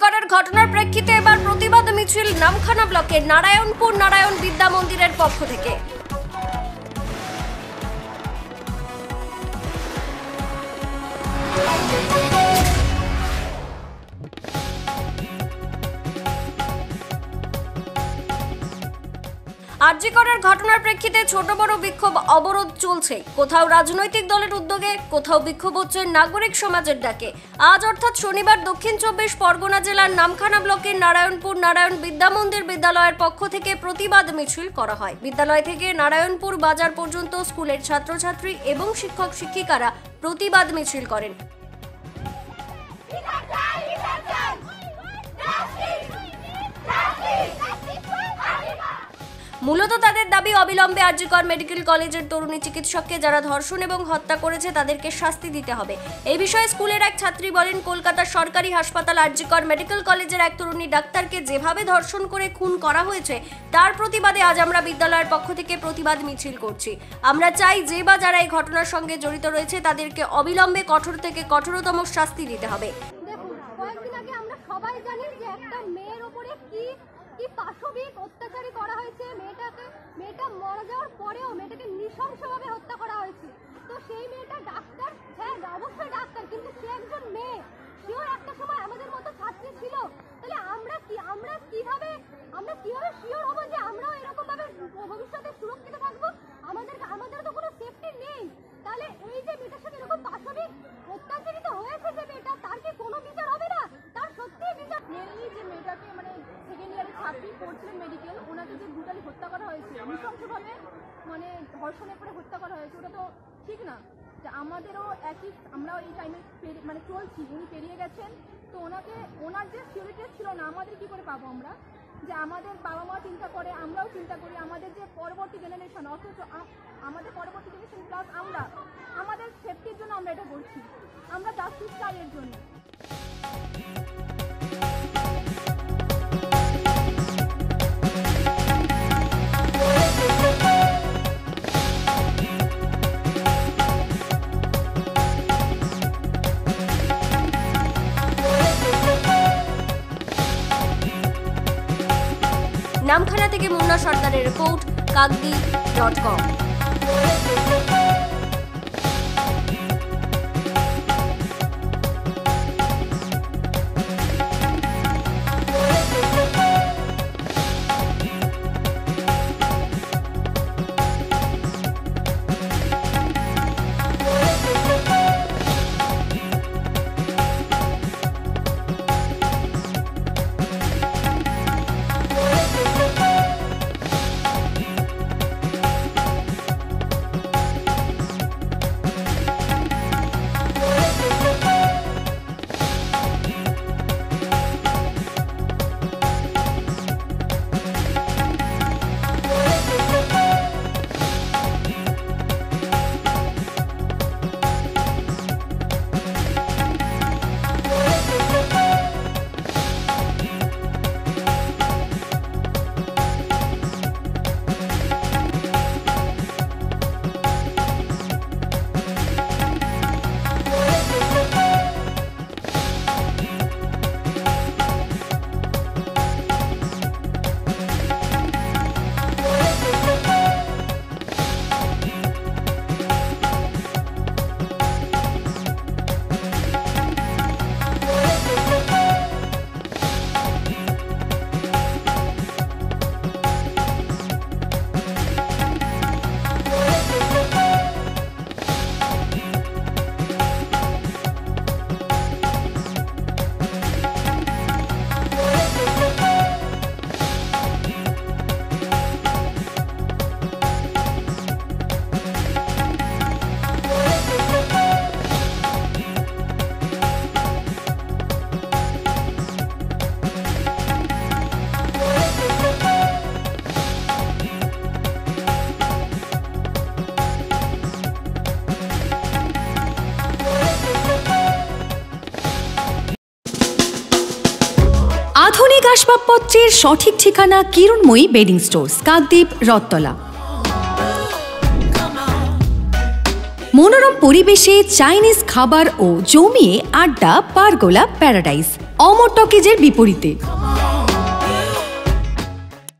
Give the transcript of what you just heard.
করের ঘটনার প্রেক্ষিতে এবার প্রতিবাদ মিছিল নামখানা ব্লকের নারায়ণপুর নারায়ণ বিদ্যা মন্দিরের পক্ষ থেকে। আরজি করের ঘটনার প্রেক্ষিতে ছোট বড় বিক্ষোভ অবরোধ চলছে। কোথাও রাজনৈতিক দলের উদ্যোগে, কোথাও বিক্ষোভ হচ্ছে নাগরিক সমাজের ডাকে। আজ অর্থাৎ শনিবার দক্ষিণ 24 পরগনা জেলার নামখানা ব্লকের নারায়ণপুর নারায়ণ বিদ্যা মন্দির বিদ্যালয়ের পক্ষ থেকে প্রতিবাদ মিছিল করা হয়। বিদ্যালয় থেকে নারায়ণপুর বাজার পর্যন্ত স্কুলের ছাত্রছাত্রী এবং শিক্ষক শিক্ষিকারা প্রতিবাদ মিছিল করেন। মূলত তাদের দাবি অবিলম্বে আরজি কর মেডিকেল কলেজের তরুণী চিকিৎসককে যারা ধর্ষণ এবং হত্যা করেছে তাদেরকে শাস্তি দিতে হবে। এই বিষয়ে স্কুলের এক ছাত্রী বলেন, কলকাতার সরকারি হাসপাতাল আরজি কর মেডিকেল কলেজের এক তরুণী ডাক্তারকে যেভাবে ধর্ষণ করে খুন করা হয়েছে তার প্রতিবাদে আজ আমরা বিদ্যালয়ের পক্ষ থেকে প্রতিবাদ মিছিল করছি। আমরা চাই যে বা যারা এই ঘটনার সঙ্গে জড়িত রয়েছে তাদেরকে অবিলম্বে কঠোর থেকে কঠোরতম শাস্তি দিতে হবে। দেখুন, কয়েকদিন আগে আমরা সবাই জানি যে একটা মেয়ের উপরে কি পাশবিক অত্যাচারী করা হয়েছে। মেয়েটা মারা যাওয়ার পরেও মেয়েটাকে নৃশংসভাবে হত্যা করা হয়েছে। তো সেই মেয়েটা ডাক্তার, হ্যাঁ অবশ্যই ডাক্তার, কিন্তু সে একজন মেয়ে, সেও একটা সময় আমাদের মতো ছাত্রী ছিল। তাহলে আমরা কিভাবে শিওর হবো যে আমরাও এরকম ভাবে ভবিষ্যতে সুরক্ষিত থাকবো? আমাদের তো কোনো সেফটি নেই। তাহলে এই যে মেয়েটার সাথে এরকম পাশবিক অত্যাচারিত হয়েছে যে মেয়েটা, তার কি কোনো বিচার হবে না? তার সত্যিই বিচার। মেনলি যে মেয়েটাকে সেকেন্ড ইয়ারে ছাত্রী পড়ছিলেন মেডিকেল, ওনাকে যে ব্রুটালি হত্যা করা হয়েছে, নৃশংসভাবে ধর্ষণের পরে হত্যা করা হয়েছে, ওটা তো ঠিক না। যে আমাদেরও একই, আমরাও এই টাইমে চলছি, উনি পেরিয়ে গেছেন। তো ওনার যে সিকিউরিটি ছিল না, আমাদের কি করে পাবো আমরা? যে আমাদের বাবা মা চিন্তা করে, আমরাও চিন্তা করি, আমাদের যে পরবর্তী জেনারেশন, অথচ আমাদের পরবর্তী জেনারেশন প্লাস আমাদের সেফটির জন্য আমরা এটা করছি। আমরা জাস্টিস চাই এর জন্য। নামখানা থেকে মুন্না সর্দারের রিপোর্ট, কাকদ্বীপ.com। আধুনিক আসবাবপত্রের সঠিক ঠিকানা কিরণময়ী বেডিং স্টোর্স, কাকদ্বীপ, রথতলা। মনোরম পরিবেশে চাইনিজ খাবার ও জমিয়ে আড্ডা, পারগোলা প্যারাডাইস। অমর টকিজের বিপরীতে।